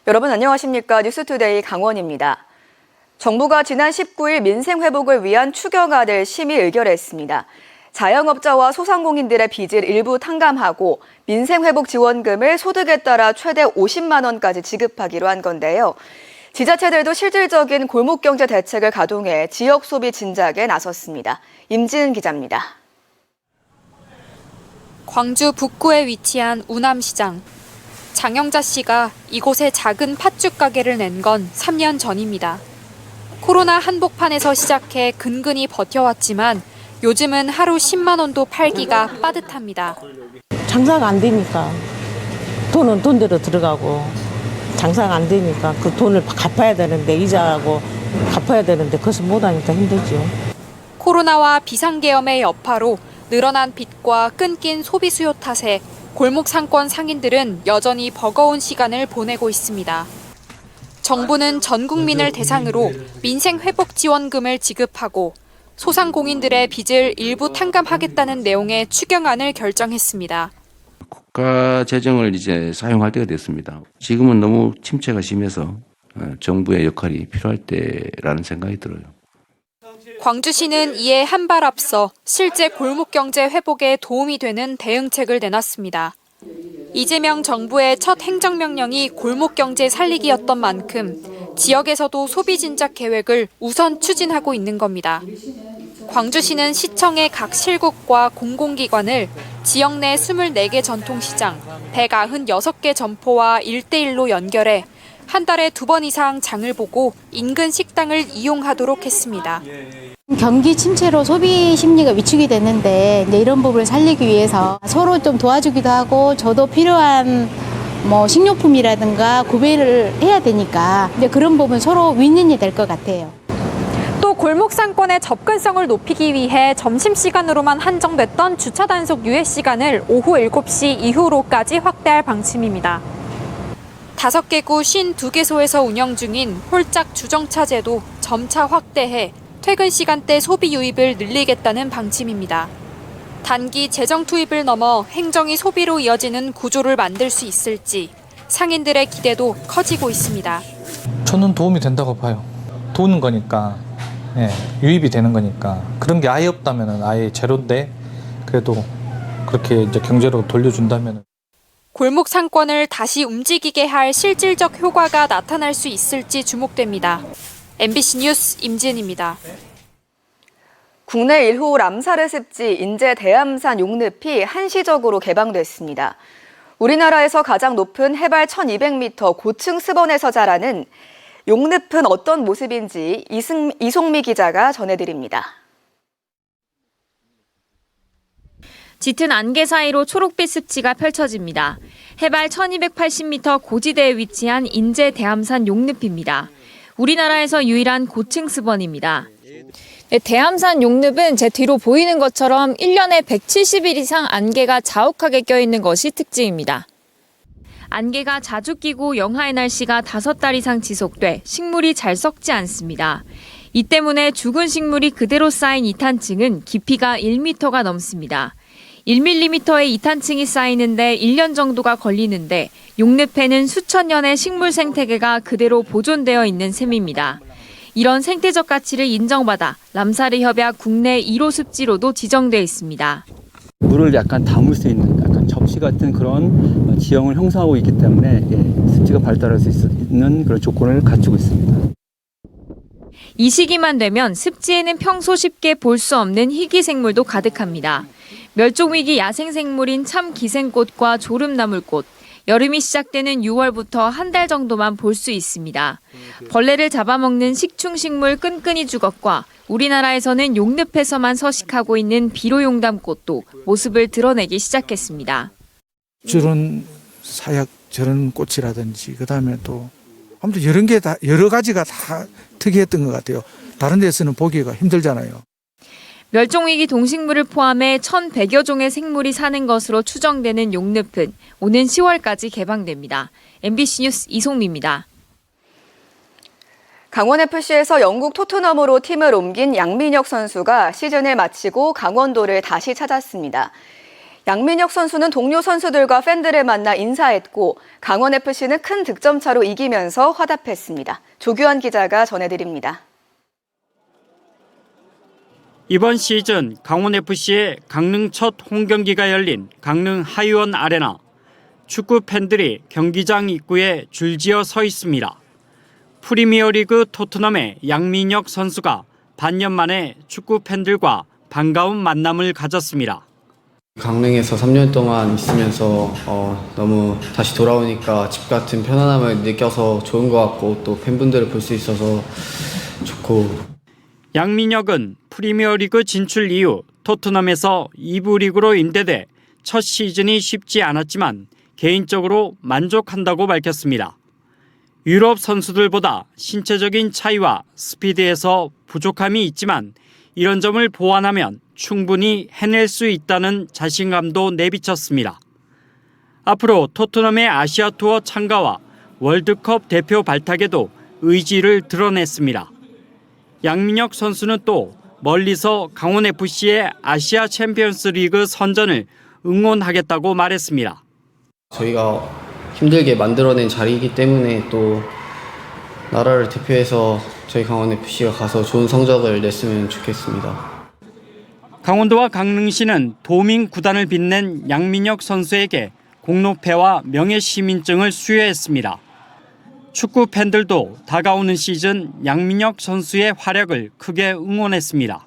여러분 안녕하십니까? 뉴스투데이 강원입니다. 정부가 지난 19일 민생 회복을 위한 추경안을 심의 의결했습니다. 자영업자와 소상공인들의 빚을 일부 탕감하고 민생회복지원금을 소득에 따라 최대 50만 원까지 지급하기로 한 건데요. 지자체들도 실질적인 골목경제 대책을 가동해 지역 소비 진작에 나섰습니다. 임지은 기자입니다. 광주 북구에 위치한 우남시장. 장영자 씨가 이곳에 작은 팥죽 가게를 낸 건 3년 전입니다. 코로나 한복판에서 시작해 근근히 버텨왔지만 요즘은 하루 10만 원도 팔기가 빠듯합니다. 장사가 안 되니까 돈은 돈대로 들어가고 장사가 안 되니까 그 돈을 갚아야 되는데 이자하고 갚아야 되는데 그것을 못하니까 힘들죠. 코로나와 비상계엄의 여파로 늘어난 빚과 끊긴 소비 수요 탓에 골목 상권 상인들은 여전히 버거운 시간을 보내고 있습니다. 정부는 전 국민을 대상으로 민생회복지원금을 지급하고 소상공인들의 빚을 일부 탕감하겠다는 내용의 추경안을 결정했습니다. 국가 재정을 이제 사용할 때가 됐습니다. 지금은 너무 침체가 심해서 정부의 역할이 필요할 때라는 생각이 들어요. 광주시는 이에 한 발 앞서 실제 골목경제 회복에 도움이 되는 대응책을 내놨습니다. 이재명 정부의 첫 행정명령이 골목경제 살리기였던 만큼 지역에서도 소비 진작 계획을 우선 추진하고 있는 겁니다. 광주시는 시청의 각 실국과 공공기관을 지역 내 24개 전통시장, 196개 점포와 1대1로 연결해 한 달에 2번 이상 장을 보고 인근 식당을 이용하도록 했습니다. 경기 침체로 소비 심리가 위축이 됐는데 이제 이런 부분을 살리기 위해서 서로 좀 도와주기도 하고 저도 필요한 식료품이라든가 구매를 해야 되니까 이제 그런 부분 서로 윈윈이 될 것 같아요. 또 골목 상권의 접근성을 높이기 위해 점심시간으로만 한정됐던 주차 단속 유예 시간을 오후 7시 이후로까지 확대할 방침입니다. 5개 구 52개소에서 운영 중인 홀짝 주정차제도 점차 확대해 퇴근 시간대 소비 유입을 늘리겠다는 방침입니다. 단기 재정 투입을 넘어 행정이 소비로 이어지는 구조를 만들 수 있을지 상인들의 기대도 커지고 있습니다. 저는 도움이 된다고 봐요. 도는 거니까, 유입이 되는 거니까. 그런 게 아예 없다면 아예 제로인데 그래도 그렇게 이제 경제로 돌려준다면. 골목 상권을 다시 움직이게 할 실질적 효과가 나타날 수 있을지 주목됩니다. MBC 뉴스 임지은입니다. 국내 1호 람사르 습지 인제 대암산 용늪이 한시적으로 개방됐습니다. 우리나라에서 가장 높은 해발 1200m 고층 습원에서 자라는 용늪은 어떤 모습인지 이송미 기자가 전해드립니다. 짙은 안개 사이로 초록빛 습지가 펼쳐집니다. 해발 1280m 고지대에 위치한 인제 대암산 용늪입니다. 우리나라에서 유일한 고층 습원입니다. 대암산 용늪은 제 뒤로 보이는 것처럼 1년에 170일 이상 안개가 자욱하게 껴있는 것이 특징입니다. 안개가 자주 끼고 영하의 날씨가 5달 이상 지속돼 식물이 잘 썩지 않습니다. 이 때문에 죽은 식물이 그대로 쌓인 이탄층은 깊이가 1m가 넘습니다. 1mm의 이탄층이 쌓이는데 1년 정도가 걸리는데 용늪에는 수천 년의 식물 생태계가 그대로 보존되어 있는 셈입니다. 이런 생태적 가치를 인정받아 람사르 협약 국내 1호 습지로도 지정돼 있습니다. 물을 약간 담을 수 있는 약간 접시 같은 그런 지형을 형성하고 있기 때문에 습지가 발달할 수 있는 그런 조건을 갖추고 있습니다. 이 시기만 되면 습지에는 평소 쉽게 볼 수 없는 희귀 생물도 가득합니다. 멸종위기 야생생물인 참기생꽃과 조름나물꽃, 여름이 시작되는 6월부터 한 달 정도만 볼 수 있습니다. 벌레를 잡아먹는 식충식물 끈끈이 주걱과 우리나라에서는 용늪에서만 서식하고 있는 비로용담꽃도 모습을 드러내기 시작했습니다. 저런 사약, 저런 꽃이라든지 그다음에 또 아무튼 여러 가지가 다 특이했던 것 같아요. 다른 데서는 보기가 힘들잖아요. 멸종위기 동식물을 포함해 1,100여 종의 생물이 사는 것으로 추정되는 용늪은 오는 10월까지 개방됩니다. MBC 뉴스 이송미입니다. 강원FC에서 영국 토트넘으로 팀을 옮긴 양민혁 선수가 시즌을 마치고 강원도를 다시 찾았습니다. 양민혁 선수는 동료 선수들과 팬들을 만나 인사했고 강원FC는 큰 득점차로 이기면서 화답했습니다. 조규환 기자가 전해드립니다. 이번 시즌 강원FC의 강릉 첫 홈경기가 열린 강릉 하이원 아레나. 축구 팬들이 경기장 입구에 줄지어 서 있습니다. 프리미어리그 토트넘의 양민혁 선수가 반년 만에 축구 팬들과 반가운 만남을 가졌습니다. 강릉에서 3년 동안 있으면서 너무 다시 돌아오니까 집 같은 편안함을 느껴서 좋은 것 같고 또 팬분들을 볼 수 있어서 좋고. 양민혁은 프리미어리그 진출 이후 토트넘에서 2부 리그로 임대돼 첫 시즌이 쉽지 않았지만 개인적으로 만족한다고 밝혔습니다. 유럽 선수들보다 신체적인 차이와 스피드에서 부족함이 있지만 이런 점을 보완하면 충분히 해낼 수 있다는 자신감도 내비쳤습니다. 앞으로 토트넘의 아시아 투어 참가와 월드컵 대표 발탁에도 의지를 드러냈습니다. 양민혁 선수는 또 멀리서 강원FC의 아시아 챔피언스 리그 선전을 응원하겠다고 말했습니다. 저희가 힘들게 만들어낸 자리이기 때문에 또 나라를 대표해서 저희 강원FC가 가서 좋은 성적을 냈으면 좋겠습니다. 강원도와 강릉시는 도민 구단을 빛낸 양민혁 선수에게 공로패와 명예시민증을 수여했습니다. 축구 팬들도 다가오는 시즌 양민혁 선수의 활약을 크게 응원했습니다.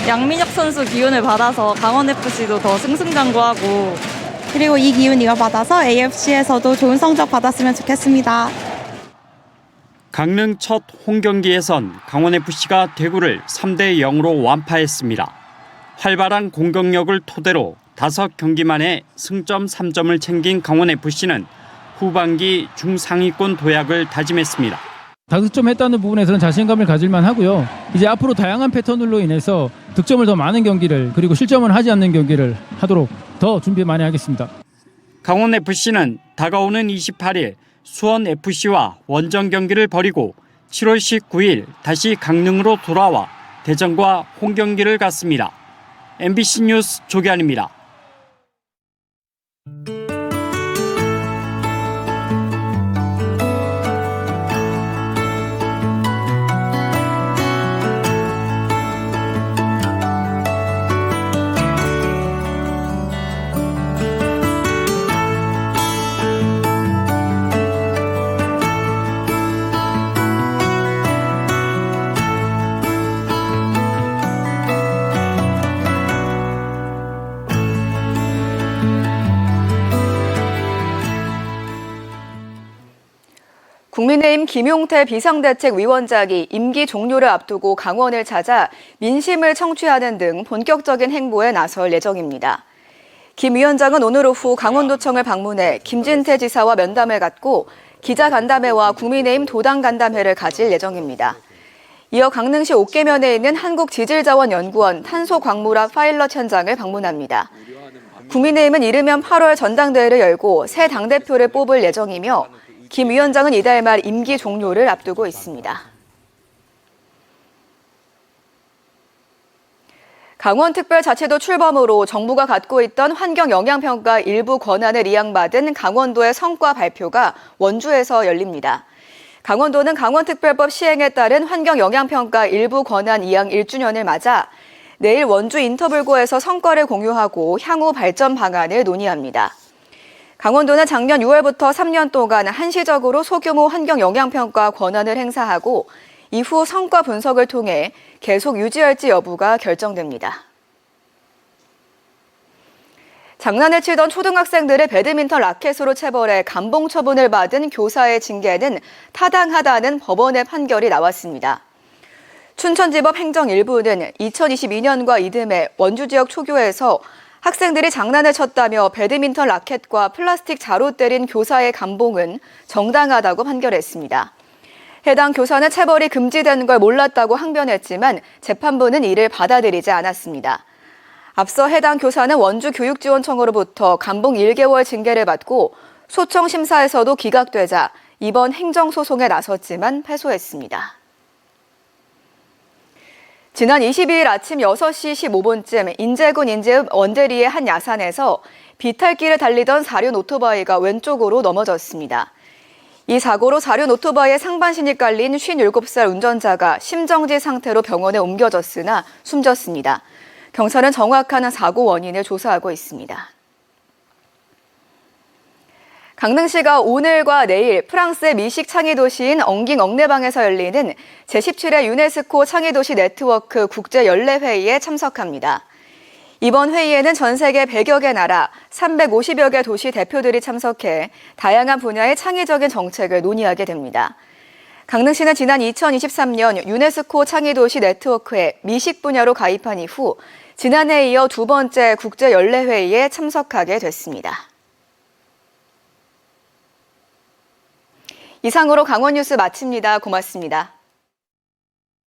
양민혁 선수 기운을 받아서 강원FC도 더 승승장구하고 그리고 이 기운 이어받아서 AFC에서도 좋은 성적 받았으면 좋겠습니다. 강릉 첫 홈경기에선 강원FC가 대구를 3대0으로 완파했습니다. 활발한 공격력을 토대로 5경기 만에 승점 3점을 챙긴 강원FC는 후반기 중상위권 도약을 다짐했습니다. 다득점했다는 부분에서는 자신감을 가질만 하고요. 이제 앞으로 다양한 패턴으로 인해서 득점을 더 많은 경기를 그리고 실점을 하지 않는 경기를 하도록 더 준비 많이 하겠습니다. 강원FC는 다가오는 28일 수원FC와 원정 경기를 벌이고 7월 19일 다시 강릉으로 돌아와 대전과 홈경기를 갖습니다. MBC 뉴스 조기환입니다. 국민의힘 김용태 비상대책위원장이 임기 종료를 앞두고 강원을 찾아 민심을 청취하는 등 본격적인 행보에 나설 예정입니다. 김 위원장은 오늘 오후 강원도청을 방문해 김진태 지사와 면담을 갖고 기자간담회와 국민의힘 도당간담회를 가질 예정입니다. 이어 강릉시 옥계면에 있는 한국지질자원연구원 탄소광물학 파일럿 현장을 방문합니다. 국민의힘은 이르면 8월 전당대회를 열고 새 당대표를 뽑을 예정이며 김 위원장은 이달 말 임기 종료를 앞두고 있습니다. 강원특별자치도 출범으로 정부가 갖고 있던 환경영향평가 일부 권한을 이양받은 강원도의 성과 발표가 원주에서 열립니다. 강원도는 강원특별법 시행에 따른 환경영향평가 일부 권한 이양 1주년을 맞아 내일 원주 인터불고에서 성과를 공유하고 향후 발전 방안을 논의합니다. 강원도는 작년 6월부터 3년 동안 한시적으로 소규모 환경영향평가 권한을 행사하고 이후 성과 분석을 통해 계속 유지할지 여부가 결정됩니다. 장난을 치던 초등학생들을 배드민턴 라켓으로 체벌해 감봉 처분을 받은 교사의 징계는 타당하다는 법원의 판결이 나왔습니다. 춘천지법 행정 1부는 2022년과 이듬해 원주 지역 초교에서 학생들이 장난을 쳤다며 배드민턴 라켓과 플라스틱 자루 때린 교사의 감봉은 정당하다고 판결했습니다. 해당 교사는 체벌이 금지된 걸 몰랐다고 항변했지만 재판부는 이를 받아들이지 않았습니다. 앞서 해당 교사는 원주교육지원청으로부터 감봉 1개월 징계를 받고 소청 심사에서도 기각되자 이번 행정소송에 나섰지만 패소했습니다. 지난 22일 아침 6시 15분쯤 인제군 인제읍 원대리의 한 야산에서 비탈길을 달리던 사륜 오토바이가 왼쪽으로 넘어졌습니다. 이 사고로 사륜 오토바이의 상반신이 깔린 57살 운전자가 심정지 상태로 병원에 옮겨졌으나 숨졌습니다. 경찰은 정확한 사고 원인을 조사하고 있습니다. 강릉시가 오늘과 내일 프랑스의 미식 창의 도시인 엉깅 엉레방에서 열리는 제17회 유네스코 창의도시 네트워크 국제연례회의에 참석합니다. 이번 회의에는 전 세계 100여 개 나라, 350여 개 도시 대표들이 참석해 다양한 분야의 창의적인 정책을 논의하게 됩니다. 강릉시는 지난 2023년 유네스코 창의도시 네트워크에 미식 분야로 가입한 이후 지난해에 이어 두 번째 국제연례회의에 참석하게 됐습니다. 이상으로 강원 뉴스 마칩니다. 고맙습니다.